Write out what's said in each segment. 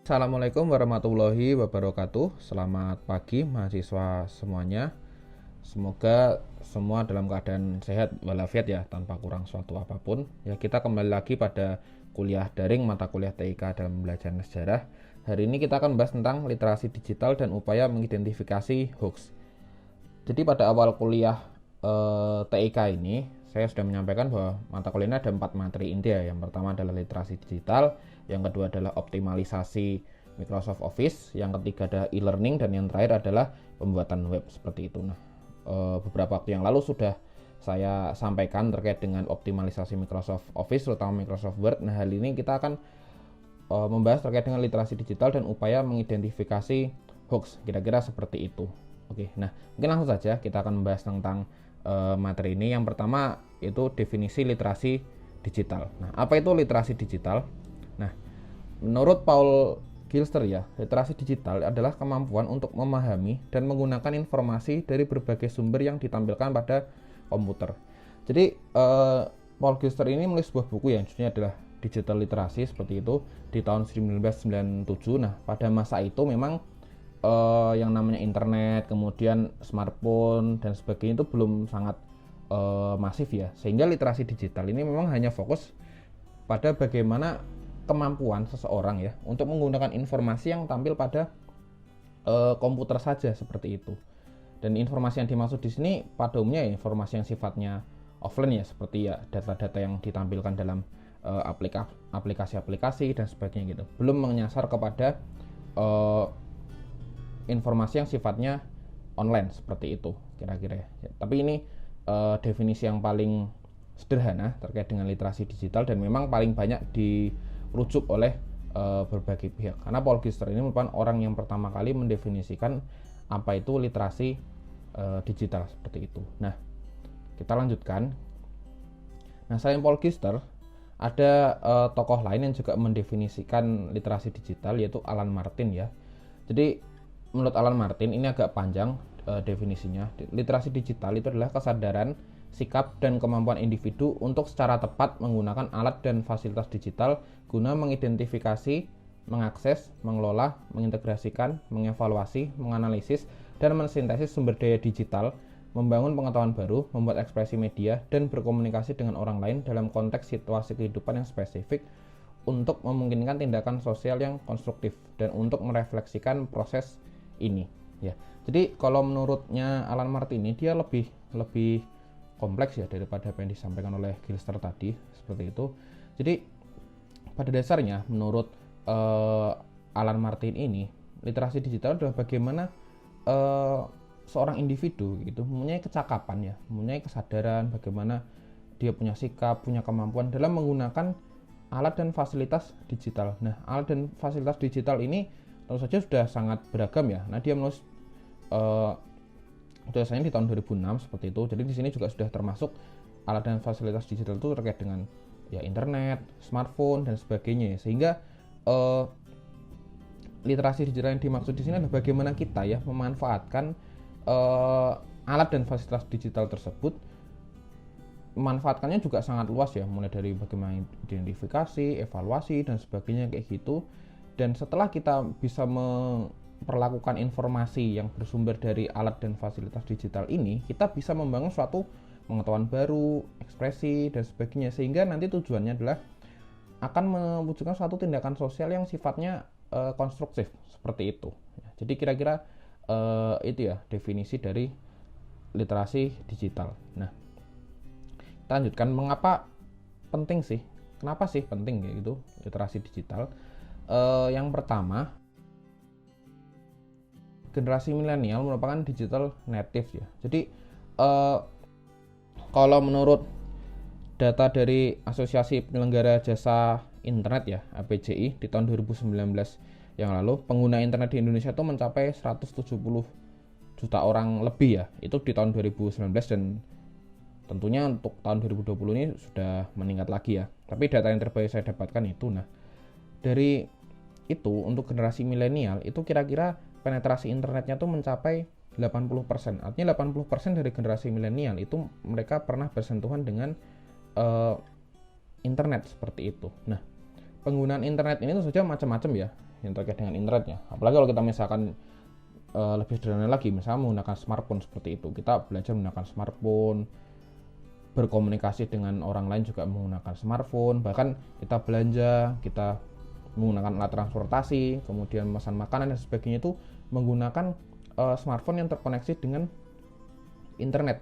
Assalamualaikum warahmatullahi wabarakatuh. Selamat pagi mahasiswa semuanya. Semoga semua dalam keadaan sehat walafiat ya, tanpa kurang suatu apapun. Ya, kita kembali lagi pada kuliah daring mata kuliah TIK dalam pembelajaran sejarah. Hari ini kita akan membahas tentang literasi digital dan upaya mengidentifikasi hoax. Jadi pada awal kuliah TIK ini, saya sudah menyampaikan bahwa mata kuliah ini ada 4 materi inti ya. Yang pertama adalah literasi digital, yang kedua adalah optimalisasi Microsoft Office, yang ketiga adalah e-learning, dan yang terakhir adalah pembuatan web seperti itu. Nah, beberapa waktu yang lalu sudah saya sampaikan terkait dengan optimalisasi Microsoft Office, terutama Microsoft Word. Nah, hal ini kita akan membahas terkait dengan literasi digital dan upaya mengidentifikasi hoax, kira-kira seperti itu. Oke, nah mungkin langsung saja kita akan membahas tentang materi ini. Yang pertama itu definisi literasi digital. Nah, apa itu literasi digital? Nah, menurut Paul Gilster ya, literasi digital adalah kemampuan untuk memahami dan menggunakan informasi dari berbagai sumber yang ditampilkan pada komputer. Jadi Paul Gilster ini menulis sebuah buku yang judulnya adalah Digital Literasi seperti itu di tahun 1997. Nah, pada masa itu memang yang namanya internet, kemudian smartphone dan sebagainya itu belum sangat masif ya, sehingga literasi digital ini memang hanya fokus pada bagaimana kemampuan seseorang ya untuk menggunakan informasi yang tampil pada komputer saja seperti itu. Dan informasi yang dimaksud di sini pada umumnya ya, informasi yang sifatnya offline ya, seperti ya data-data yang ditampilkan dalam aplikasi-aplikasi dan sebagainya gitu. Belum menyasar kepada informasi yang sifatnya online seperti itu kira-kira ya. Tapi ini definisi yang paling sederhana terkait dengan literasi digital dan memang paling banyak dirujuk oleh berbagai pihak, karena Paul Gister ini merupakan orang yang pertama kali mendefinisikan apa itu literasi digital seperti itu. Nah, kita lanjutkan. Nah, selain Paul Gister ada tokoh lain yang juga mendefinisikan literasi digital, yaitu Alan Martin ya. Jadi menurut Alan Martin ini agak panjang definisinya. Literasi digital itu adalah kesadaran, sikap, dan kemampuan individu untuk secara tepat menggunakan alat dan fasilitas digital guna mengidentifikasi, mengakses, mengelola, mengintegrasikan, mengevaluasi, menganalisis, dan mensintesis sumber daya digital, membangun pengetahuan baru, membuat ekspresi media, dan berkomunikasi dengan orang lain dalam konteks situasi kehidupan yang spesifik untuk memungkinkan tindakan sosial yang konstruktif dan untuk merefleksikan proses ini ya. Jadi kalau menurutnya Alan Martin ini dia lebih kompleks ya daripada apa yang disampaikan oleh Gilster tadi seperti itu. Jadi pada dasarnya menurut Alan Martin ini literasi digital adalah bagaimana seorang individu gitu mempunyai kecakapan ya, mempunyai kesadaran bagaimana dia punya sikap, punya kemampuan dalam menggunakan alat dan fasilitas digital. Nah, alat dan fasilitas digital ini tentu saja sudah sangat beragam ya. Nah, dia menulis tulisannya di tahun 2006 seperti itu. Jadi di sini juga sudah termasuk alat dan fasilitas digital itu terkait dengan ya internet, smartphone dan sebagainya. Sehingga literasi digital yang dimaksud di sini adalah bagaimana kita ya memanfaatkan alat dan fasilitas digital tersebut. Memanfaatkannya juga sangat luas ya, mulai dari bagaimana identifikasi, evaluasi dan sebagainya kayak gitu. Dan setelah kita bisa memperlakukan informasi yang bersumber dari alat dan fasilitas digital ini, kita bisa membangun suatu pengetahuan baru, ekspresi dan sebagainya, sehingga nanti tujuannya adalah akan mewujudkan suatu tindakan sosial yang sifatnya konstruktif seperti itu. Jadi kira-kira itu ya definisi dari literasi digital. Nah, kita lanjutkan, mengapa penting sih? Kenapa sih penting kayak gitu literasi digital? Yang pertama, generasi milenial merupakan digital native ya. Jadi kalau menurut data dari Asosiasi Penyelenggara Jasa Internet ya APJI di tahun 2019 yang lalu, pengguna internet di Indonesia itu mencapai 170 juta orang lebih ya. Itu di tahun 2019 dan tentunya untuk tahun 2020 ini sudah meningkat lagi ya. Tapi data yang terbaru saya dapatkan itu. Nah, dari itu untuk generasi milenial itu kira-kira penetrasi internetnya tuh mencapai 80%. Artinya 80% dari generasi milenial itu mereka pernah bersentuhan dengan internet seperti itu. Nah, penggunaan internet ini tentu saja macam-macam ya. yang terkait dengan internet ya. Apalagi kalau kita misalkan lebih sederhana lagi, misalnya menggunakan smartphone seperti itu. Kita belajar menggunakan smartphone, berkomunikasi dengan orang lain juga menggunakan smartphone, bahkan kita belanja, kita menggunakan alat transportasi, kemudian memesan makanan dan sebagainya itu menggunakan smartphone yang terkoneksi dengan internet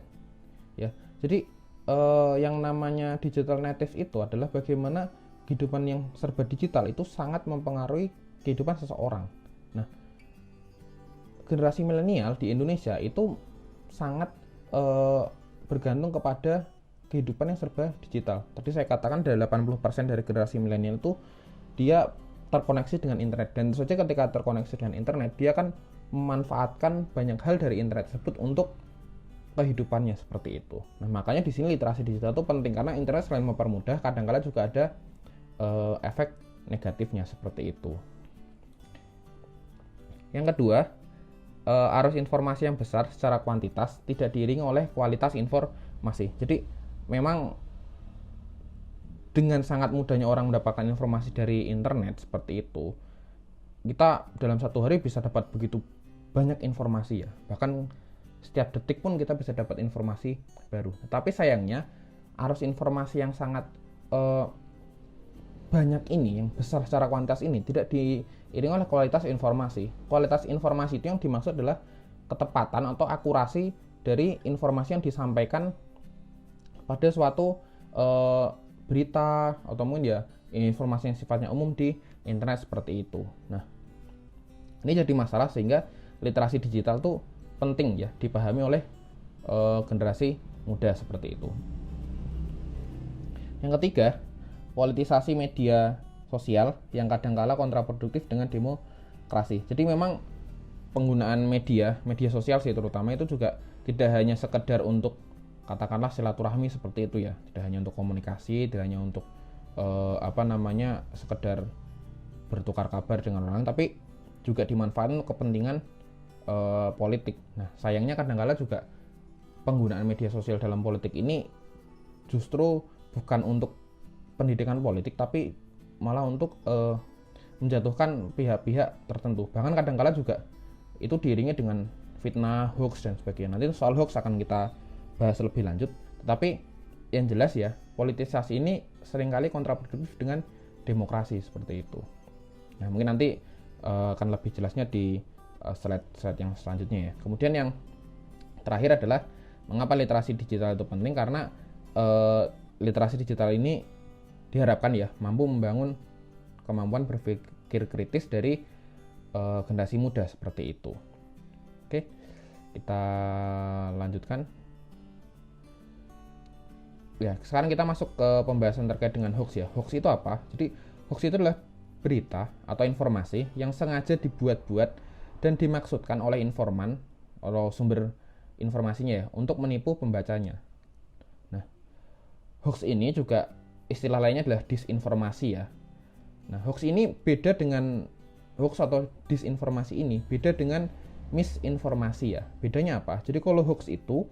ya. Jadi yang namanya digital native itu adalah bagaimana kehidupan yang serba digital itu sangat mempengaruhi kehidupan seseorang. Nah, generasi milenial di Indonesia itu sangat bergantung kepada kehidupan yang serba digital. Tadi saya katakan dari 80% dari generasi milenial itu dia terkoneksi dengan internet, dan tentu saja ketika terkoneksi dengan internet dia akan memanfaatkan banyak hal dari internet tersebut untuk kehidupannya seperti itu. Nah, makanya di sini literasi digital itu penting karena internet selain mempermudah, kadang-kala juga ada efek negatifnya seperti itu. Yang kedua, arus informasi yang besar secara kuantitas tidak diiringi oleh kualitas informasi. Jadi memang dengan sangat mudahnya orang mendapatkan informasi dari internet seperti itu, kita dalam satu hari bisa dapat begitu banyak informasi ya. Bahkan setiap detik pun kita bisa dapat informasi baru. Tapi sayangnya arus informasi yang sangat banyak ini, yang besar secara kuantitas ini, tidak diiringi oleh kualitas informasi. Kualitas informasi itu yang dimaksud adalah ketepatan atau akurasi dari informasi yang disampaikan pada suatu berita atau mungkin ya informasi yang sifatnya umum di internet seperti itu. Nah, ini jadi masalah sehingga literasi digital tuh penting ya dipahami oleh generasi muda seperti itu. Yang ketiga, politisasi media sosial yang kadangkala kontraproduktif dengan demokrasi. Jadi memang penggunaan media sosial sih terutama itu juga tidak hanya sekedar untuk katakanlah silaturahmi seperti itu ya, tidak hanya untuk komunikasi, tidak hanya untuk sekedar bertukar kabar dengan orang, tapi juga dimanfaatkan untuk kepentingan politik. Nah, sayangnya kadang-kala juga penggunaan media sosial dalam politik ini justru bukan untuk pendidikan politik, tapi malah untuk menjatuhkan pihak-pihak tertentu. Bahkan kadang-kala juga itu diiringi dengan fitnah, hoax dan sebagainya. Nanti soal hoax akan kita bahas lebih lanjut. Tetapi yang jelas ya, politisasi ini seringkali kontraproduktif dengan demokrasi seperti itu. Nah, mungkin nanti akan lebih jelasnya di slide yang selanjutnya ya. Kemudian yang terakhir adalah mengapa literasi digital itu penting, karena literasi digital ini diharapkan ya mampu membangun kemampuan berpikir kritis dari generasi muda seperti itu. Oke, kita lanjutkan. Ya, sekarang kita masuk ke pembahasan terkait dengan hoax ya. Hoax itu apa? Jadi hoax itu adalah berita atau informasi yang sengaja dibuat-buat dan dimaksudkan oleh informan atau sumber informasinya ya untuk menipu pembacanya. Nah, hoax ini juga istilah lainnya adalah disinformasi ya. Nah, hoax ini beda dengan hoax atau disinformasi ini beda dengan misinformasi ya. Bedanya apa? Jadi kalau hoax itu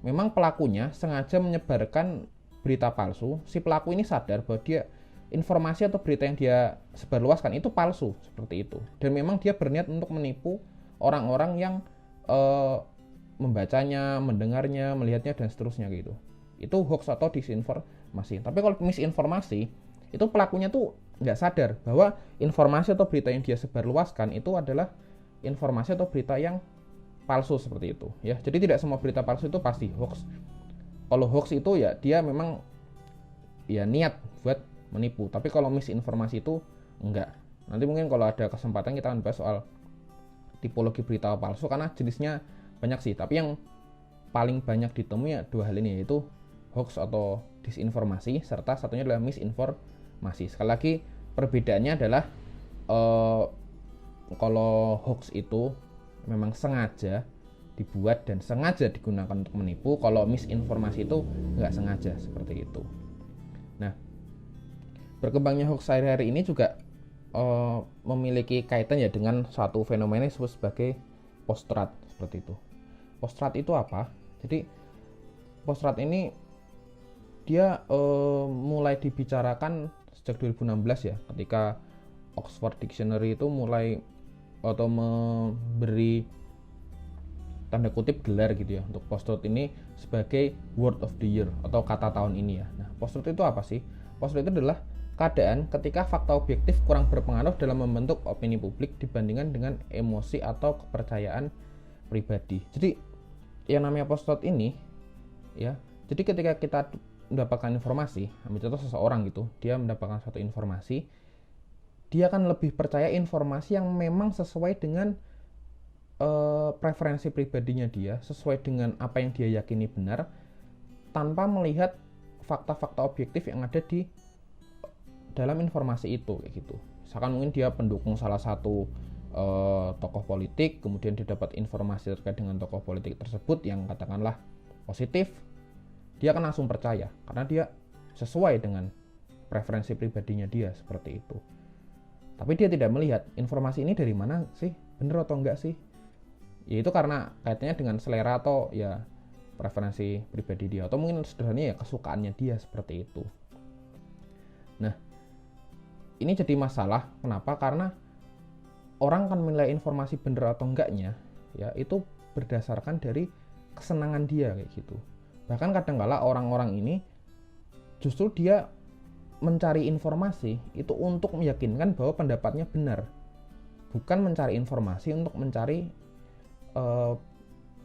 memang pelakunya sengaja menyebarkan berita palsu. Si pelaku ini sadar bahwa dia informasi atau berita yang dia sebarluaskan itu palsu seperti itu. Dan memang dia berniat untuk menipu orang-orang yang membacanya, mendengarnya, melihatnya dan seterusnya gitu. Itu hoax atau disinformasi. Tapi kalau misinformasi itu pelakunya tuh nggak sadar bahwa informasi atau berita yang dia sebarluaskan itu adalah informasi atau berita yang palsu seperti itu ya. Jadi tidak semua berita palsu itu pasti hoax. Kalau hoax itu ya dia memang ya niat buat menipu. Tapi kalau misinformasi itu enggak. Nanti mungkin kalau ada kesempatan kita akan bahas soal tipologi berita palsu karena jenisnya banyak sih. Tapi yang paling banyak ditemui ya dua hal ini, yaitu hoax atau disinformasi serta satunya adalah misinformasi. Sekali lagi perbedaannya adalah kalau hoax itu memang sengaja dibuat dan sengaja digunakan untuk menipu. Kalau misinformasi itu nggak sengaja seperti itu. Nah, berkembangnya hoax sehari-hari ini juga memiliki kaitan ya dengan suatu fenomena yang disebut sebagai post-truth seperti itu. Post-truth itu apa? Jadi post-truth ini dia mulai dibicarakan sejak 2016 ya, ketika Oxford Dictionary itu mulai atau memberi tanda kutip gelar gitu ya untuk post-truth ini sebagai word of the year atau kata tahun ini ya. Nah, post-truth itu apa sih? Post-truth itu adalah keadaan ketika fakta objektif kurang berpengaruh dalam membentuk opini publik dibandingkan dengan emosi atau kepercayaan pribadi. Jadi yang namanya post-truth ini ya, jadi ketika kita mendapatkan informasi, ambil contoh seseorang gitu, dia mendapatkan suatu informasi, dia akan lebih percaya informasi yang memang sesuai dengan preferensi pribadinya dia, sesuai dengan apa yang dia yakini benar, tanpa melihat fakta-fakta objektif yang ada di dalam informasi itu kayak gitu. Misalkan mungkin dia pendukung salah satu tokoh politik, kemudian dia dapat informasi terkait dengan tokoh politik tersebut yang katakanlah positif, dia akan langsung percaya karena dia sesuai dengan preferensi pribadinya dia seperti itu. Tapi dia tidak melihat informasi ini dari mana sih, bener atau enggak sih, yaitu karena kaitannya dengan selera atau ya preferensi pribadi dia, atau mungkin sederhananya ya kesukaannya dia seperti itu. Nah, ini jadi masalah. Kenapa? Karena orang kan menilai informasi benar atau enggaknya ya itu berdasarkan dari kesenangan dia kayak gitu. Bahkan kadang-kala orang-orang ini justru dia mencari informasi itu untuk meyakinkan bahwa pendapatnya benar, bukan mencari informasi untuk mencari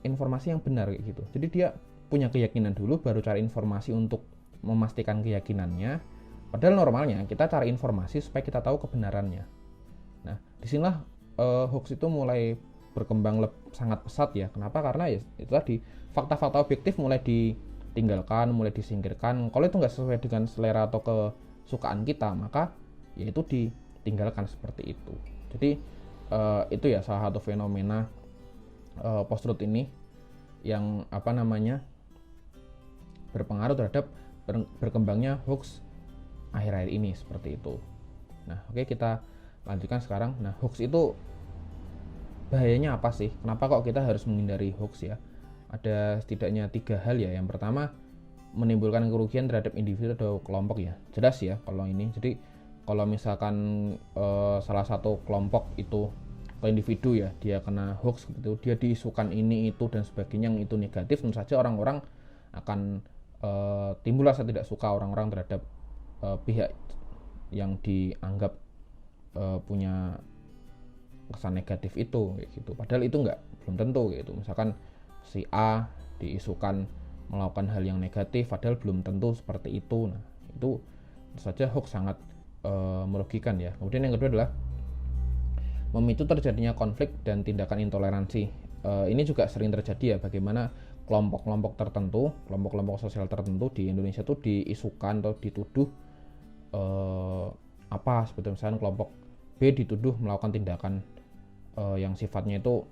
informasi yang benar kayak gitu. Jadi dia punya keyakinan dulu baru cari informasi untuk memastikan keyakinannya. Padahal normalnya kita cari informasi supaya kita tahu kebenarannya. Nah, disinilah hoax itu mulai berkembang sangat pesat ya. Kenapa? Karena ya itu tadi fakta-fakta objektif mulai ditinggalkan, mulai disingkirkan. Kalau itu nggak sesuai dengan selera atau kesukaan kita, maka ya itu ditinggalkan seperti itu. Jadi itu ya salah satu fenomena post-truth ini yang berpengaruh terhadap berkembangnya hoax akhir-akhir ini seperti itu. Nah, oke, kita lanjutkan sekarang. Nah, hoax itu bahayanya apa sih? Kenapa kok kita harus menghindari hoax ya? Ada setidaknya 3 hal ya. Yang pertama, menimbulkan kerugian terhadap individu atau kelompok ya. Jelas ya kalau ini. Jadi kalau misalkan salah satu kelompok itu atau individu ya, dia kena hoax gitu, dia diisukan ini itu dan sebagainya yang itu negatif, tentu saja orang-orang akan timbul rasa tidak suka orang-orang terhadap pihak yang dianggap punya kesan negatif itu kayak gitu. Padahal itu belum tentu gitu. Misalkan si A diisukan melakukan hal yang negatif, padahal belum tentu seperti itu. Nah, itu tentu saja hoax sangat merugikan ya. Kemudian yang kedua adalah memicu terjadinya konflik dan tindakan intoleransi. Ini juga sering terjadi ya, bagaimana kelompok-kelompok tertentu, kelompok-kelompok sosial tertentu di Indonesia tuh diisukan atau dituduh seperti misalnya kelompok B dituduh melakukan tindakan yang sifatnya itu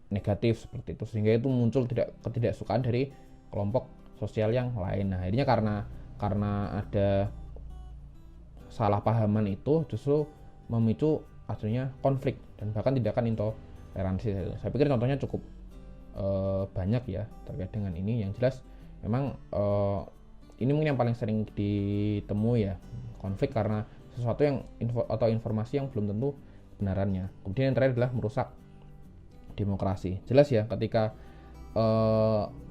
negatif seperti itu, sehingga itu muncul ketidaksukaan dari kelompok sosial yang lain. Nah, akhirnya karena ada salah pahaman itu justru memicu akhirnya konflik dan bahkan tindakan intoleransi. Saya pikir contohnya cukup banyak ya terkait dengan ini. Yang jelas memang ini mungkin yang paling sering ditemui ya, konflik karena sesuatu yang atau informasi yang belum tentu kebenarannya. Kemudian yang terakhir adalah merusak demokrasi. Jelas ya ketika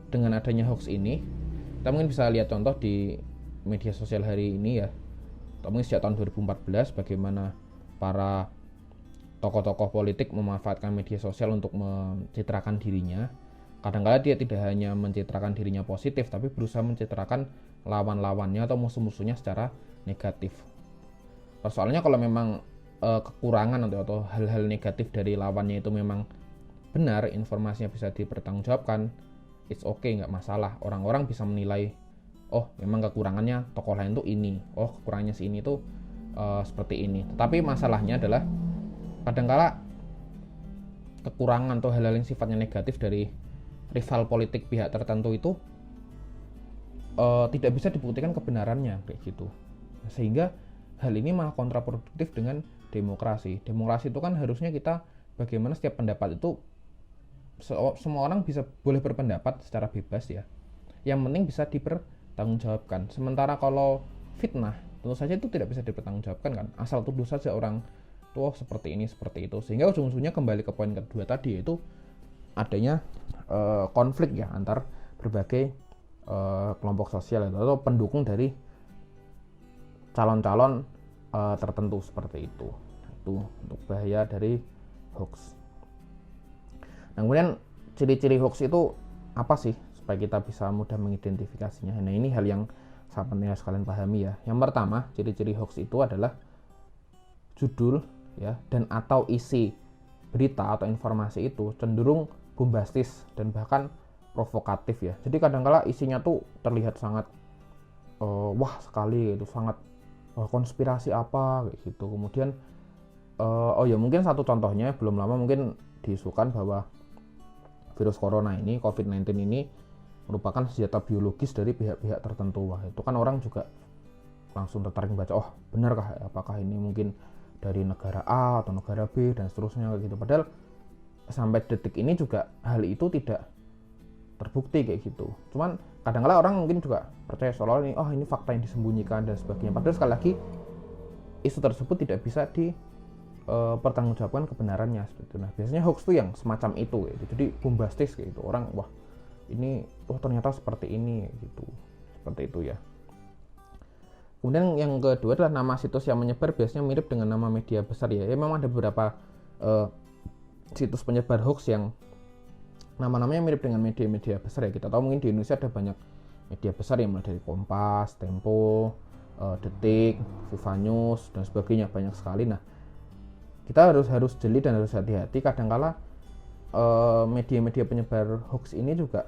dengan adanya hoax ini, kita mungkin bisa lihat contoh di media sosial hari ini ya, atau mungkin sejak tahun 2014 bagaimana para tokoh-tokoh politik memanfaatkan media sosial untuk mencitrakan dirinya. Kadang-kadang dia tidak hanya mencitrakan dirinya positif, tapi berusaha mencitrakan lawan-lawannya atau musuh-musuhnya secara negatif. Persoalannya kalau memang kekurangan atau hal-hal negatif dari lawannya itu memang benar, informasinya bisa dipertanggungjawabkan, it's okay, nggak masalah. Orang-orang bisa menilai, oh memang kekurangannya tokoh lain tuh ini, oh kekurangannya si ini tuh seperti ini. Tetapi masalahnya adalah kadang-kala kekurangan atau hal-hal yang sifatnya negatif dari rival politik pihak tertentu itu tidak bisa dibuktikan kebenarannya kayak gitu. Sehingga hal ini malah kontraproduktif dengan demokrasi. Demokrasi itu kan harusnya kita bagaimana setiap pendapat itu semua orang boleh berpendapat secara bebas ya. Yang penting bisa dipertanggungjawabkan. Sementara kalau fitnah tentu saja itu tidak bisa dipertanggungjawabkan kan. Asal tuduh saja orang tuh seperti ini seperti itu, sehingga ujung-ujungnya kembali ke poin kedua tadi, yaitu adanya konflik ya antar berbagai kelompok sosial atau pendukung dari calon-calon tertentu seperti itu. Itu untuk bahaya dari hoax. Nah, kemudian ciri-ciri hoax itu apa sih supaya kita bisa mudah mengidentifikasinya? Nah, ini hal yang sangat penting harus kalian pahami ya. Yang pertama, ciri-ciri hoax itu adalah judul ya dan atau isi berita atau informasi itu cenderung bombastis dan bahkan provokatif ya. Jadi kadang-kala isinya tuh terlihat sangat wah sekali gitu, sangat konspirasi apa kayak gitu. Kemudian oh ya mungkin satu contohnya belum lama mungkin diisukan bahwa virus corona ini, COVID-19 ini merupakan senjata biologis dari pihak-pihak tertentu. Wah, itu kan orang juga langsung tertarik baca, oh benarkah, apakah ini mungkin dari negara A atau negara B dan seterusnya kayak gitu. Padahal sampai detik ini juga hal itu tidak terbukti kayak gitu. Cuman kadang-kala orang mungkin juga percaya soal ini, oh ini fakta yang disembunyikan dan sebagainya. Padahal sekali lagi isu tersebut tidak bisa pertanggungjawabkan kebenarannya seperti itu. Nah, biasanya hoax itu yang semacam itu gitu. Jadi bombastis kayak gitu. Orang wah ini ternyata seperti ini gitu. Seperti itu ya. Kemudian yang kedua adalah nama situs yang menyebar biasanya mirip dengan nama media besar ya. Memang ada beberapa situs penyebar hoax yang nama-namanya mirip dengan media-media besar ya. Kita tahu mungkin di Indonesia ada banyak media besar yang mulai dari Kompas, Tempo, Detik, Viva News dan sebagainya, banyak sekali. Nah, kita harus jeli dan harus hati-hati. Kadangkala media-media penyebar hoax ini juga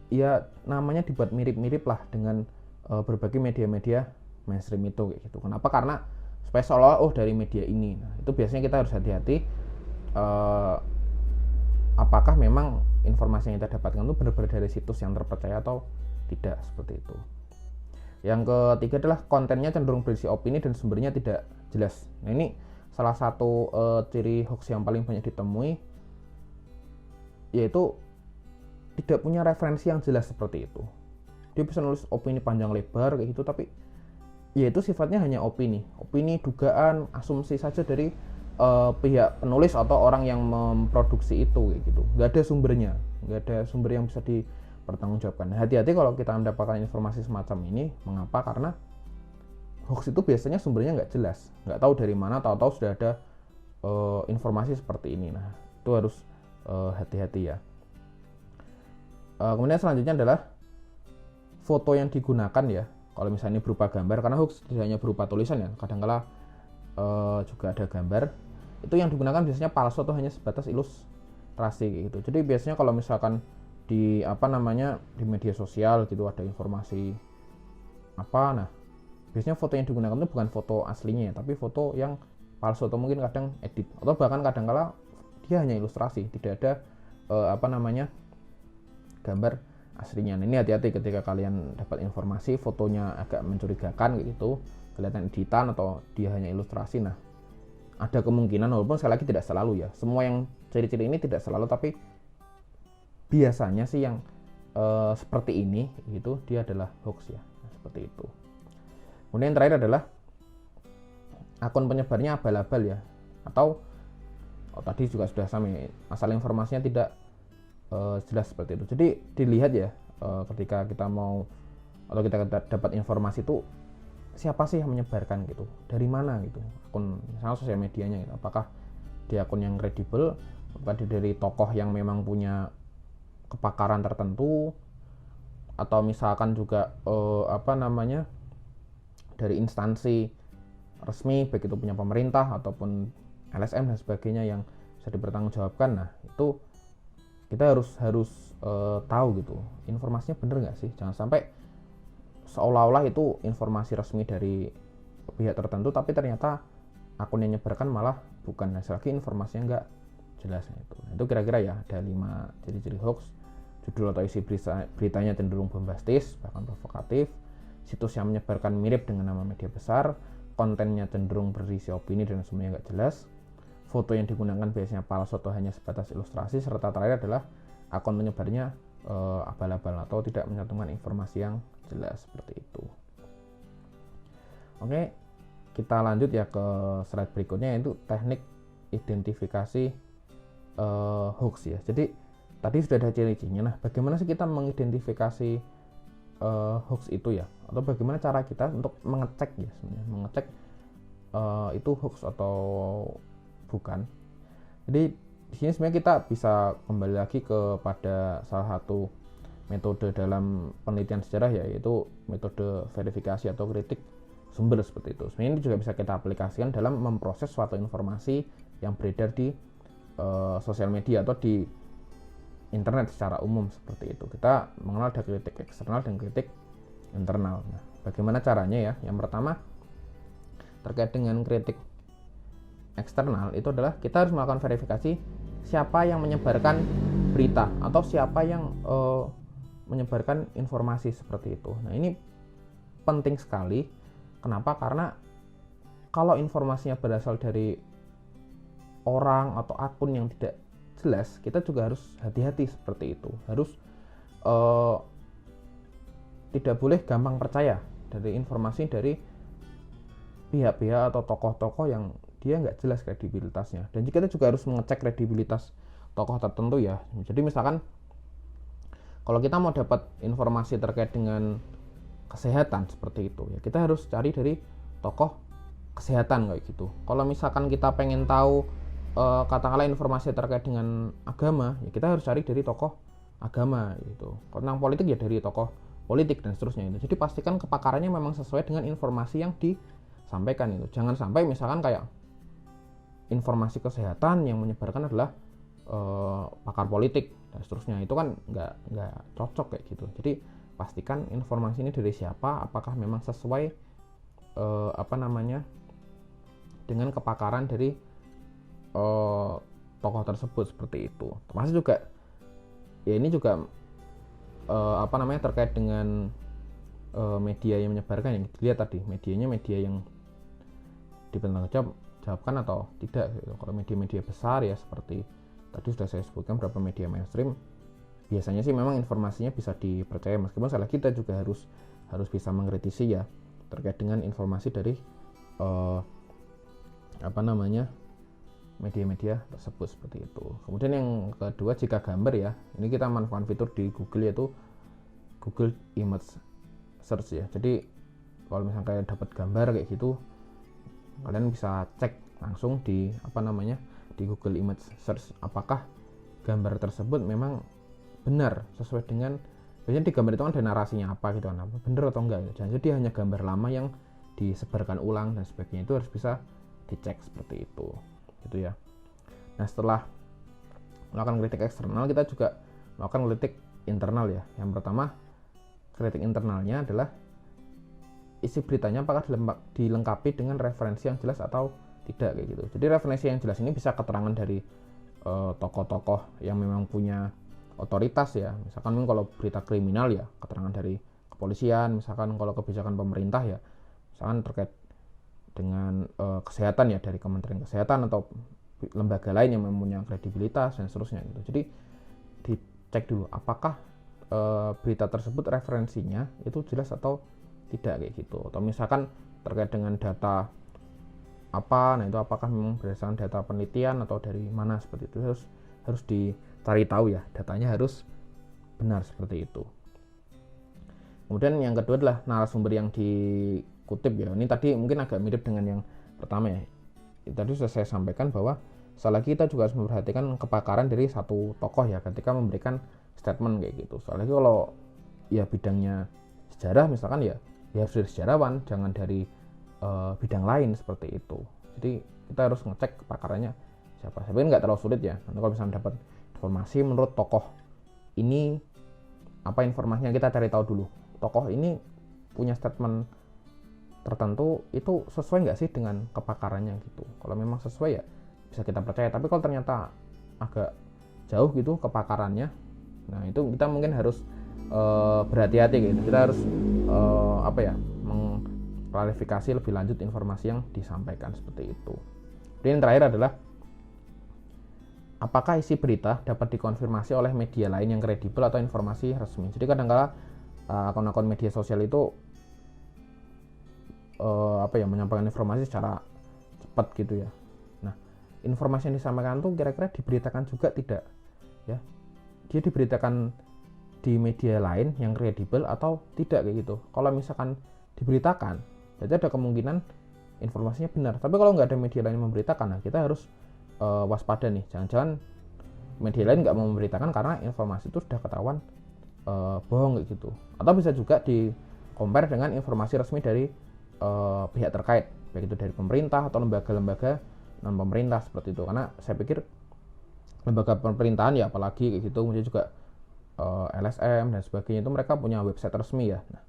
ya namanya dibuat mirip-mirip lah dengan berbagai media-media mainstream itu kayak gitu. Kenapa? Karena supaya seolah dari media ini. Nah, itu biasanya kita harus hati-hati apakah memang informasi yang kita dapatkan itu benar-benar dari situs yang terpercaya atau tidak, seperti itu. Yang ketiga adalah kontennya cenderung berisi opini dan sumbernya tidak jelas. Nah, ini salah satu ciri hoax yang paling banyak ditemui, yaitu tidak punya referensi yang jelas seperti itu. Dia bisa nulis opini panjang lebar kayak gitu, tapi ya itu sifatnya hanya opini, dugaan, asumsi saja dari pihak penulis atau orang yang memproduksi itu kayak gitu. Nggak ada sumbernya, nggak ada sumber yang bisa dipertanggungjawabkan. Hati-hati kalau kita mendapatkan informasi semacam ini. Mengapa? Karena hoax itu biasanya sumbernya nggak jelas, nggak tahu dari mana, tahu-tahu sudah ada informasi seperti ini. Nah, itu harus hati-hati ya. Kemudian selanjutnya adalah foto yang digunakan ya. Kalau misalnya berupa gambar, karena hoax tidak hanya berupa tulisan ya, kadang-kala juga ada gambar. Itu yang digunakan biasanya palsu atau hanya sebatas ilustrasi gitu. Jadi biasanya kalau misalkan di di media sosial gitu ada informasi nah biasanya foto yang digunakan itu bukan foto aslinya ya, tapi foto yang palsu atau mungkin kadang edit, atau bahkan kadang-kala dia hanya ilustrasi, tidak ada gambar aslinya. Nah, ini hati-hati ketika kalian dapat informasi fotonya agak mencurigakan gitu, kelihatan editan atau dia hanya ilustrasi. Nah, ada kemungkinan, walaupun sekali lagi tidak selalu ya, semua yang ciri-ciri ini tidak selalu, tapi biasanya sih yang seperti ini gitu dia adalah hoax ya. Nah, seperti itu. Kemudian yang terakhir adalah akun penyebarnya abal-abal ya, atau tadi juga sudah sama, asal informasinya tidak jelas seperti itu. Jadi dilihat ya ketika kita mau atau kita dapat informasi itu siapa sih yang menyebarkan gitu, dari mana gitu, akun misalnya sosial medianya gitu. Apakah dia akun yang kredibel, apakah dia dari tokoh yang memang punya kepakaran tertentu, atau misalkan juga dari instansi resmi baik itu punya pemerintah ataupun LSM dan sebagainya yang bisa dipertanggungjawabkan. Nah, itu kita harus tahu gitu informasinya benar nggak sih. Jangan sampai seolah-olah itu informasi resmi dari pihak tertentu tapi ternyata akun yang nyebarkan malah bukan, hasil lagi informasinya nggak jelas. Nah, itu kira-kira ya ada 5 ciri-ciri hoax. Judul atau isi beritanya cenderung bombastis bahkan provokatif, situs yang menyebarkan mirip dengan nama media besar, kontennya cenderung berisi opini dan semuanya nggak jelas, foto yang digunakan biasanya palsu atau hanya sebatas ilustrasi, serta terakhir adalah akun penyebarnya abal-abal atau tidak mencantumkan informasi yang jelas, seperti itu. Oke, kita lanjut ya ke slide berikutnya, yaitu teknik identifikasi hoax ya. Jadi tadi sudah ada ciri-cirinya. Nah, bagaimana sih kita mengidentifikasi hoax itu ya, atau bagaimana cara kita untuk mengecek ya, sebenarnya mengecek itu hoax atau bukan. Jadi di sini sebenarnya kita bisa kembali lagi kepada salah satu metode dalam penelitian sejarah, yaitu metode verifikasi atau kritik sumber seperti itu. Sebenarnya ini juga bisa kita aplikasikan dalam memproses suatu informasi yang beredar di sosial media atau di internet secara umum seperti itu. Kita mengenal ada kritik eksternal dan kritik internal. Nah, bagaimana caranya ya? Yang pertama, terkait dengan kritik eksternal itu adalah kita harus melakukan verifikasi siapa yang menyebarkan berita atau siapa yang menyebarkan informasi seperti itu. Nah, ini penting sekali. Kenapa? Karena kalau informasinya berasal dari orang atau akun yang tidak jelas, kita juga harus hati-hati seperti itu. Harus tidak boleh gampang percaya dari informasi dari pihak-pihak atau tokoh-tokoh yang dia nggak jelas kredibilitasnya. Dan kita juga harus mengecek kredibilitas tokoh tertentu ya. Jadi misalkan kalau kita mau dapat informasi terkait dengan kesehatan seperti itu ya, kita harus cari dari tokoh kesehatan kayak gitu. Kalau misalkan kita pengen tahu katakanlah informasi terkait dengan agama ya, kita harus cari dari tokoh agama gitu. Tentang politik ya dari tokoh politik dan seterusnya itu. Jadi pastikan kepakarannya memang sesuai dengan informasi yang disampaikan itu. Jangan sampai misalkan kayak informasi kesehatan yang menyebarkan adalah pakar politik dan seterusnya, itu kan nggak cocok kayak gitu. Jadi pastikan informasi ini dari siapa, apakah memang sesuai dengan kepakaran dari tokoh tersebut seperti itu. Termasuk juga ya ini juga terkait dengan media yang menyebarkan, yang dilihat tadi medianya media yang dipertanggungjawabkan atau tidak gitu. Kalau media-media besar ya seperti tadi sudah saya sebutkan beberapa media mainstream, biasanya sih memang informasinya bisa dipercaya, meskipun salah kita juga harus bisa mengkritisi ya terkait dengan informasi dari media-media tersebut seperti itu. Kemudian yang kedua, jika gambar ya, ini kita manfaatkan fitur di Google yaitu Google Image Search ya. Jadi kalau misalnya kalian dapat gambar kayak gitu, kalian bisa cek langsung di di Google Image Search apakah gambar tersebut memang benar sesuai dengan, biasanya di gambar itu kan ada narasinya apa gitu kan, benar atau enggak. Jangan jadi hanya gambar lama yang disebarkan ulang dan sebagainya, itu harus bisa dicek seperti itu gitu ya. Nah, setelah melakukan kritik eksternal, kita juga melakukan kritik internal ya. Yang pertama, kritik internalnya adalah isi beritanya apakah dilengkapi dengan referensi yang jelas atau tidak kayak gitu. Jadi referensi yang jelas ini bisa keterangan dari tokoh-tokoh yang memang punya otoritas ya. Misalkan kalau berita kriminal ya keterangan dari kepolisian, misalkan kalau kebijakan pemerintah ya, misalkan terkait dengan kesehatan ya dari Kementerian Kesehatan atau lembaga lain yang mempunyai kredibilitas dan seterusnya gitu. Jadi dicek dulu apakah berita tersebut referensinya itu jelas atau tidak kayak gitu. Atau misalkan terkait dengan data apa, nah itu apakah memang berdasarkan data penelitian atau dari mana seperti itu, harus dicari tahu ya, datanya harus benar seperti itu. Kemudian yang kedua adalah narasumber yang dikutip ya. Ini tadi mungkin agak mirip dengan yang pertama ya. Tadi sudah saya sampaikan bahwa sekali lagi kita juga harus memperhatikan kepakaran dari satu tokoh ya ketika memberikan statement kayak gitu. Soalnya kalau ya bidangnya sejarah misalkan ya harus dari sejarawan, jangan dari bidang lain seperti itu. Jadi kita harus ngecek kepakarannya siapa. Sebenarnya nggak terlalu sulit ya. Nanti kalau misalnya dapat informasi menurut tokoh ini, apa informasinya, kita cari tahu dulu. Tokoh ini punya statement tertentu, itu sesuai nggak sih dengan kepakarannya gitu. Kalau memang sesuai ya bisa kita percaya. Tapi kalau ternyata agak jauh gitu kepakarannya, nah itu kita mungkin harus berhati-hati gitu. Kita harus mengklarifikasi lebih lanjut informasi yang disampaikan seperti itu. Dan yang terakhir adalah apakah isi berita dapat dikonfirmasi oleh media lain yang kredibel atau informasi resmi. Jadi kadang-kala akun-akun media sosial itu menyampaikan informasi secara cepat gitu ya. Nah, informasi yang disampaikan tuh kira-kira diberitakan juga tidak ya, dia diberitakan di media lain yang kredibel atau tidak kayak gitu. Kalau misalkan diberitakan, berarti ada kemungkinan informasinya benar. Tapi kalau nggak ada media lain yang memberitakan, nah kita harus waspada nih. Jangan-jangan media lain nggak mau memberitakan karena informasi itu sudah ketahuan bohong kayak gitu. Atau bisa juga di compare dengan informasi resmi dari pihak terkait, baik itu dari pemerintah atau lembaga-lembaga non pemerintah seperti itu. Karena saya pikir lembaga pemerintahan ya, apalagi kayak gitu, kemudian juga LSM dan sebagainya, itu mereka punya website resmi ya. Nah,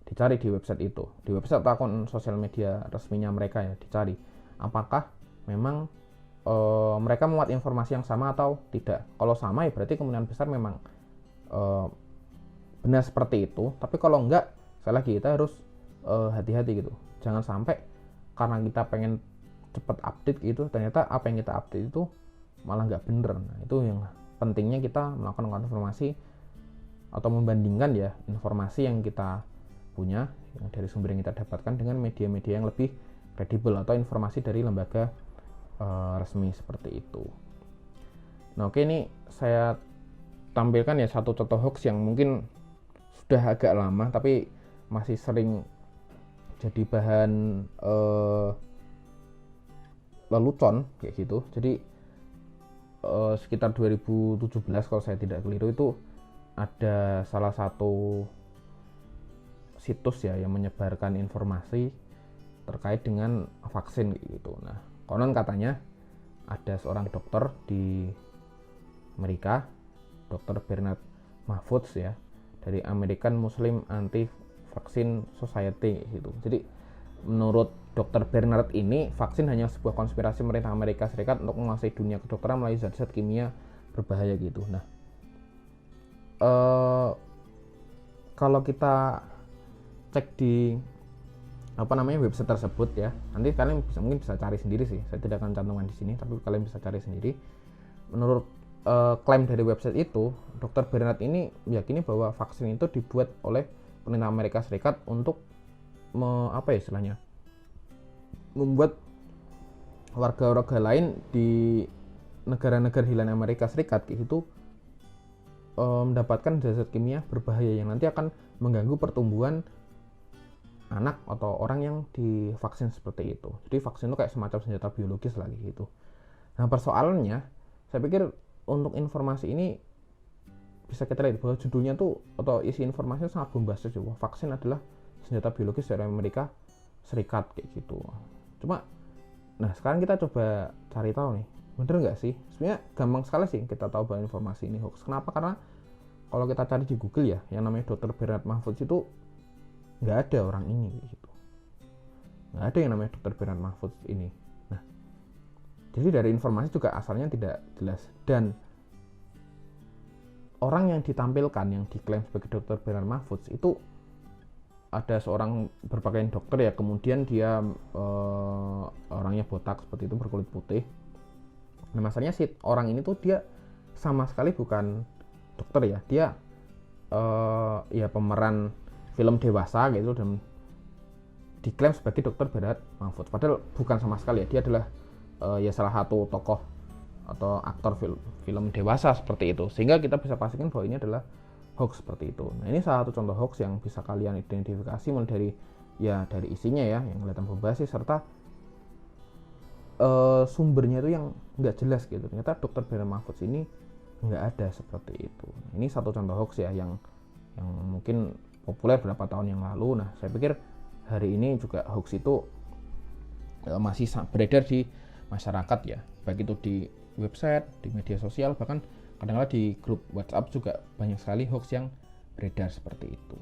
dicari di website itu, di website atau akun sosial media resminya mereka ya, dicari apakah memang mereka memuat informasi yang sama atau tidak. Kalau sama ya berarti kemungkinan besar memang benar seperti itu. Tapi kalau enggak, sekali lagi kita harus hati-hati gitu. Jangan sampai karena kita pengen cepat update gitu, ternyata apa yang kita update itu malah nggak bener. Nah, itu yang pentingnya kita melakukan konfirmasi atau membandingkan ya informasi yang kita punya, yang dari sumber yang kita dapatkan, dengan media-media yang lebih kredibel atau informasi dari lembaga resmi seperti itu. Nah, oke, ini saya tampilkan ya satu contoh hoax yang mungkin sudah agak lama tapi masih sering jadi bahan lelucon kayak gitu. Jadi sekitar 2017 kalau saya tidak keliru, itu ada salah satu situs ya yang menyebarkan informasi terkait dengan vaksin gitu. Nah, konon katanya ada seorang dokter di Amerika, Dr. Bernard Mahfuz ya, dari American Muslim Anti-Vaccine Society gitu. Jadi menurut Dr. Bernard ini, vaksin hanya sebuah konspirasi pemerintah Amerika Serikat untuk menguasai dunia kedokteran melalui zat-zat kimia berbahaya gitu. Nah, kalau kita cek di website tersebut ya, nanti kalian mungkin bisa cari sendiri sih. Saya tidak akan cantumkan di sini, tapi kalian bisa cari sendiri. Menurut klaim dari website itu, Dr. Bernard ini meyakini bahwa vaksin itu dibuat oleh pemerintah Amerika Serikat untuk membuat warga-warga lain di negara-negara di lain Amerika Serikat itu mendapatkan zat-zat kimia berbahaya yang nanti akan mengganggu pertumbuhan anak atau orang yang divaksin seperti itu. Jadi vaksin itu kayak semacam senjata biologis lagi gitu. Nah, persoalannya saya pikir untuk informasi ini bisa kita lihat bahwa judulnya tuh atau isi informasinya sangat bombastis bahwa vaksin adalah senjata biologis dari Amerika Serikat kayak gitu. Cuma nah sekarang kita coba cari tahu nih, bener nggak sih? Sebenarnya gampang sekali sih kita tahu bahwa informasi ini hoax. Kenapa? Karena kalau kita cari di Google ya, yang namanya Dr. Bernard Mahfuz itu nggak ada orang ini gitu. Nggak ada yang namanya Dr. Bernard Mahfuz ini. Nah, jadi dari informasi juga asalnya tidak jelas. Dan orang yang ditampilkan, yang diklaim sebagai Dr. Bernard Mahfuz itu ada seorang berpakaian dokter ya, kemudian dia orangnya botak seperti itu, berkulit putih. Nah, masalahnya si orang ini tuh dia sama sekali bukan dokter ya, dia ya pemeran film dewasa gitu dan diklaim sebagai Dr. Bernard Mahfuz. Padahal bukan sama sekali ya, dia adalah ya salah satu tokoh atau aktor film dewasa seperti itu. Sehingga kita bisa pastikan bahwa ini adalah hoax seperti itu. Nah, ini salah satu contoh hoax yang bisa kalian identifikasi mulai dari isinya ya, yang kelihatan bombastis, serta sumbernya itu yang nggak jelas gitu. Ternyata Dr. Bernard Mahfuz ini nggak ada seperti itu. Ini satu contoh hoax ya yang mungkin populer beberapa tahun yang lalu. Nah, saya pikir hari ini juga hoax itu masih beredar di masyarakat ya, baik itu di website, di media sosial, bahkan kadang-kadang di grup WhatsApp juga banyak sekali hoax yang beredar seperti itu.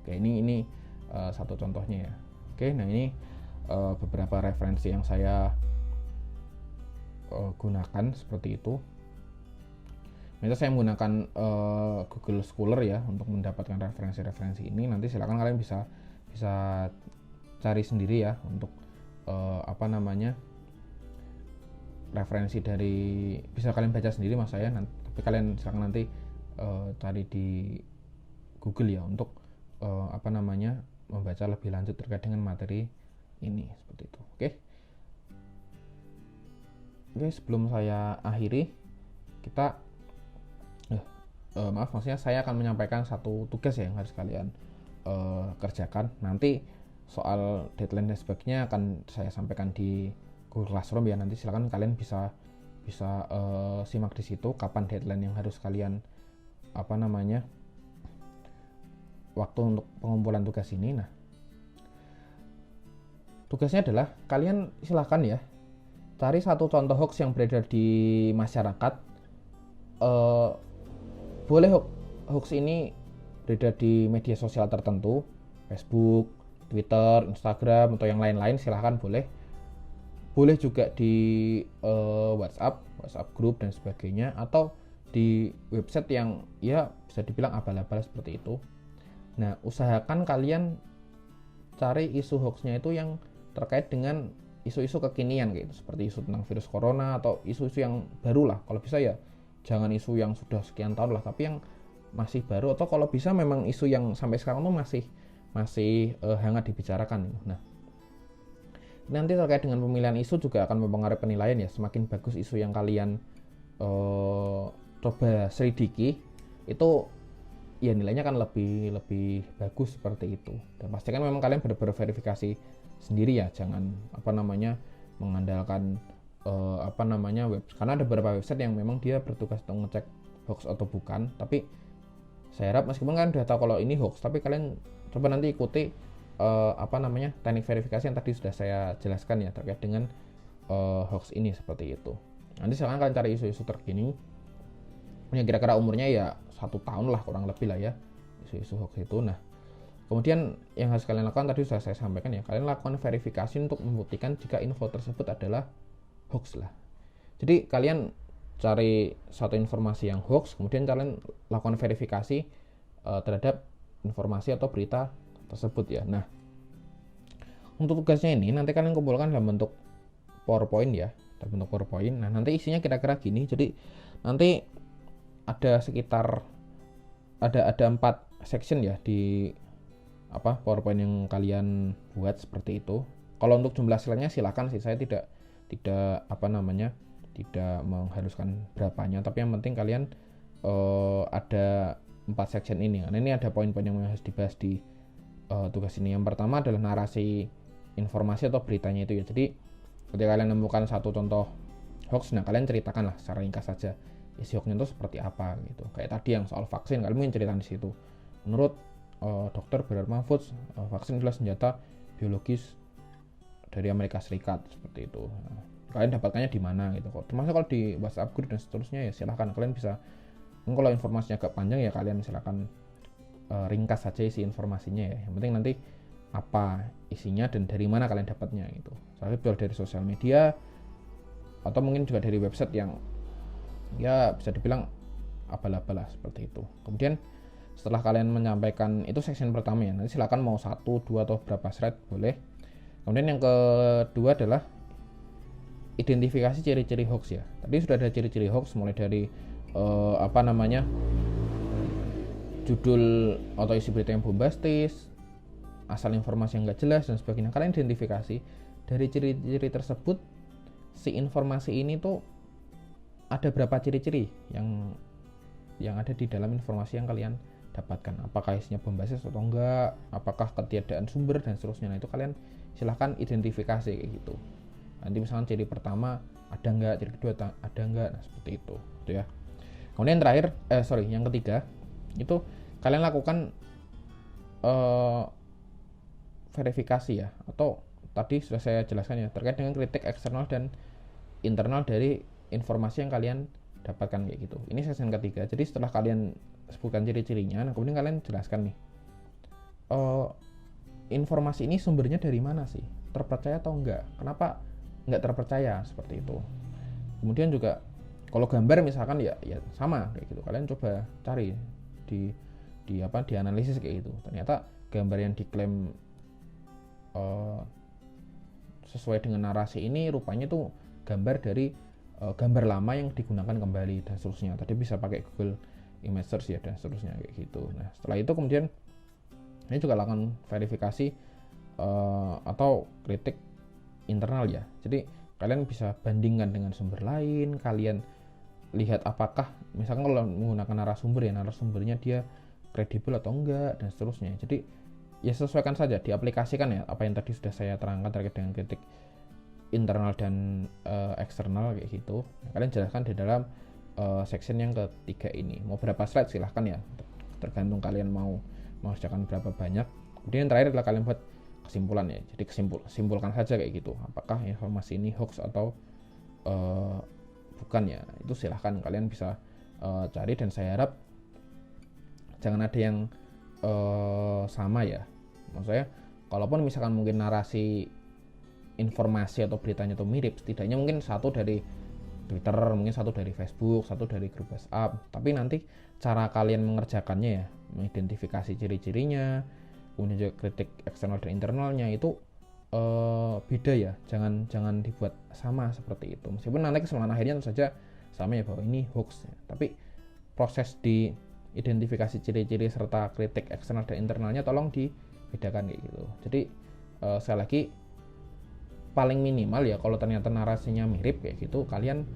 Oke, ini satu contohnya ya. Oke, nah ini beberapa referensi yang saya gunakan seperti itu. Misal saya menggunakan Google Scholar ya untuk mendapatkan referensi-referensi ini. Nanti silakan kalian bisa cari sendiri ya untuk referensi dari, bisa kalian baca sendiri mas saya. Tapi kalian silakan nanti cari di Google ya untuk membaca lebih lanjut terkait dengan materi ini seperti itu. Oke, sebelum saya akhiri, kita maksudnya saya akan menyampaikan satu tugas ya yang harus kalian kerjakan. Nanti soal deadline dan sebagainya akan saya sampaikan di Google Classroom ya. Nanti silakan kalian bisa simak di situ kapan deadline yang harus kalian waktu untuk pengumpulan tugas ini. Nah, tugasnya adalah kalian silakan ya cari satu contoh hoax yang beredar di masyarakat. Boleh hoax ini beredar di media sosial tertentu, Facebook, Twitter, Instagram, atau yang lain-lain, silahkan boleh juga di WhatsApp grup dan sebagainya, atau di website yang ya bisa dibilang abal-abal seperti itu. Nah, usahakan kalian cari isu hoaxnya itu yang terkait dengan isu-isu kekinian gitu, seperti isu tentang virus corona atau isu-isu yang baru lah. Kalau bisa ya jangan isu yang sudah sekian tahun lah, tapi yang masih baru, atau kalau bisa memang isu yang sampai sekarang tuh masih hangat dibicarakan. Nah, nanti terkait dengan pemilihan isu juga akan mempengaruhi penilaian ya. Semakin bagus isu yang kalian coba selidiki, itu ya nilainya kan lebih bagus seperti itu. Dan pastikan memang kalian benar-benar verifikasi sendiri ya, jangan mengandalkan web, karena ada beberapa website yang memang dia bertugas untuk ngecek hoax atau bukan. Tapi saya harap meskipun kalian udah tahu kalau ini hoax, tapi kalian coba nanti ikuti teknik verifikasi yang tadi sudah saya jelaskan ya terkait dengan hoax ini seperti itu. Nanti silahkan kalian cari isu-isu terkini yang kira-kira umurnya ya 1 tahun lah kurang lebih lah ya, isu-isu hoax itu. Nah, kemudian yang harus kalian lakukan tadi sudah saya sampaikan ya, kalian lakukan verifikasi untuk membuktikan jika info tersebut adalah hoax lah. Jadi kalian cari satu informasi yang hoax, kemudian kalian lakukan verifikasi terhadap informasi atau berita tersebut ya. Nah, untuk tugasnya ini nanti kalian kumpulkan dalam bentuk PowerPoint ya, dalam bentuk PowerPoint. Nah, nanti isinya kira-kira gini. Jadi nanti ada 4 section ya di PowerPoint yang kalian buat seperti itu. Kalau untuk jumlah slide-nya silakan sih, saya tidak mengharuskan berapanya, tapi yang penting kalian ada 4 section ini. Nah, ini ada poin-poin yang harus dibahas di tugas ini. Yang pertama adalah narasi informasi atau beritanya itu ya. Jadi ketika kalian menemukan satu contoh hoax, nah kalian ceritakan lah secara ringkas saja isi hoaxnya itu seperti apa gitu. Kayak tadi yang soal vaksin, kalian mungkin ceritakan di situ. Menurut Dr. Berar Mahfud, vaksin adalah senjata biologis dari Amerika Serikat seperti itu. Nah, kalian dapatkannya di mana gitu. Termasuk kalau di WhatsApp group dan seterusnya ya silahkan kalian bisa. Kalau informasinya agak panjang ya kalian silahkan ringkas saja isi informasinya ya. Yang penting nanti apa isinya dan dari mana kalian dapatnya gitu. Soalnya dari sosial media atau mungkin juga dari website yang ya bisa dibilang abal-abal lah seperti itu. Kemudian setelah kalian menyampaikan itu section pertama ya, nanti silakan mau 1, 2 atau berapa slide boleh. Kemudian yang kedua adalah identifikasi ciri-ciri hoax ya. Tadi sudah ada ciri-ciri hoax mulai dari judul atau isi berita yang bombastis, asal informasi yang nggak jelas dan sebagainya. Kalian identifikasi dari ciri-ciri tersebut, si informasi ini tuh ada berapa ciri-ciri yang ada di dalam informasi yang kalian dapatkan. Apakah isinya bombastis atau enggak, apakah ketiadaan sumber dan seterusnya. Nah, itu kalian silahkan identifikasi kayak gitu. Nanti misalkan ciri pertama ada enggak, ciri kedua ada enggak, nah seperti itu gitu ya. Kemudian yang ketiga itu kalian lakukan verifikasi ya, atau tadi sudah saya jelaskan ya terkait dengan kritik eksternal dan internal dari informasi yang kalian dapatkan kayak gitu. Ini section ketiga. Jadi setelah kalian sebutkan ciri-cirinya, nah kemudian kalian jelaskan nih informasi ini sumbernya dari mana sih, terpercaya atau enggak, kenapa enggak terpercaya seperti itu. Kemudian juga kalau gambar misalkan ya sama kayak gitu, kalian coba cari di analisis kayak gitu. Ternyata gambar yang diklaim sesuai dengan narasi ini rupanya tuh gambar dari gambar lama yang digunakan kembali dan seterusnya. Tadi bisa pakai Google Image Search ya dan seterusnya kayak gitu. Nah, setelah itu kemudian Ini juga lakukan verifikasi atau kritik internal ya. Jadi kalian bisa bandingkan dengan sumber lain, kalian lihat apakah misalkan kalau menggunakan narasumber ya, narasumbernya dia kredibel atau enggak dan seterusnya. Jadi ya sesuaikan saja, diaplikasikan ya apa yang tadi sudah saya terangkan terkait dengan kritik internal dan eksternal kayak gitu. Kalian jelaskan di dalam section yang ketiga ini. Mau berapa slide silahkan ya, tergantung kalian mau mengerjakan berapa banyak. Kemudian yang terakhir adalah kalian buat kesimpulan ya. Jadi simpulkan saja kayak gitu. Apakah informasi ini hoax atau bukan ya. Itu silahkan kalian bisa cari, dan saya harap jangan ada yang sama ya. Maksudnya kalaupun misalkan mungkin narasi informasi atau beritanya itu mirip, setidaknya mungkin satu dari Twitter, mungkin satu dari Facebook, satu dari grup WhatsApp, tapi nanti cara kalian mengerjakannya ya, mengidentifikasi ciri-cirinya, kemudian juga kritik eksternal dan internalnya itu beda ya, jangan dibuat sama seperti itu. Meskipun nanti keseluruhan akhirnya tentu saja sama ya, bahwa ini hoax ya. Tapi proses di identifikasi ciri-ciri serta kritik eksternal dan internalnya tolong dibedakan kayak gitu. Jadi sekali lagi, paling minimal ya kalau ternyata narasinya mirip kayak gitu, kalian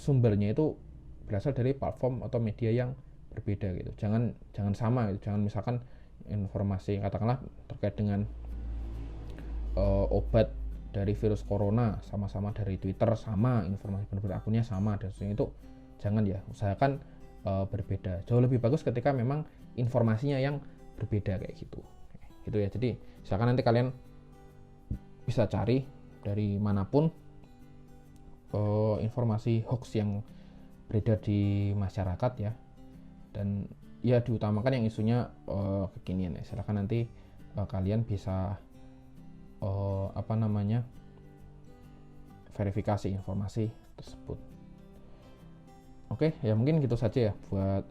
sumbernya itu berasal dari platform atau media yang berbeda gitu. Jangan sama gitu. Jangan misalkan informasi katakanlah terkait dengan obat dari virus corona sama-sama dari Twitter, sama informasi benar-benar akunnya sama, dan sebagainya, itu jangan ya, usahakan berbeda. Jauh lebih bagus ketika memang informasinya yang berbeda kayak gitu ya. Jadi misalkan nanti kalian bisa cari dari manapun informasi hoax yang beredar di masyarakat ya, dan ya diutamakan yang isunya kekinian ya. Silakan nanti kalian bisa verifikasi informasi tersebut. Oke, ya mungkin gitu saja ya buat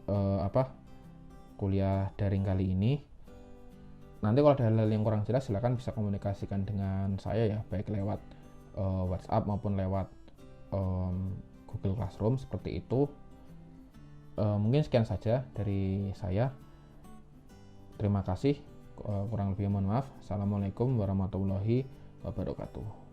kuliah daring kali ini. Nanti kalau ada hal-hal yang kurang jelas, silakan bisa komunikasikan dengan saya ya, baik lewat WhatsApp maupun lewat Google Classroom seperti itu. Mungkin sekian saja dari saya. Terima kasih. Kurang lebih mohon maaf. Assalamualaikum warahmatullahi wabarakatuh.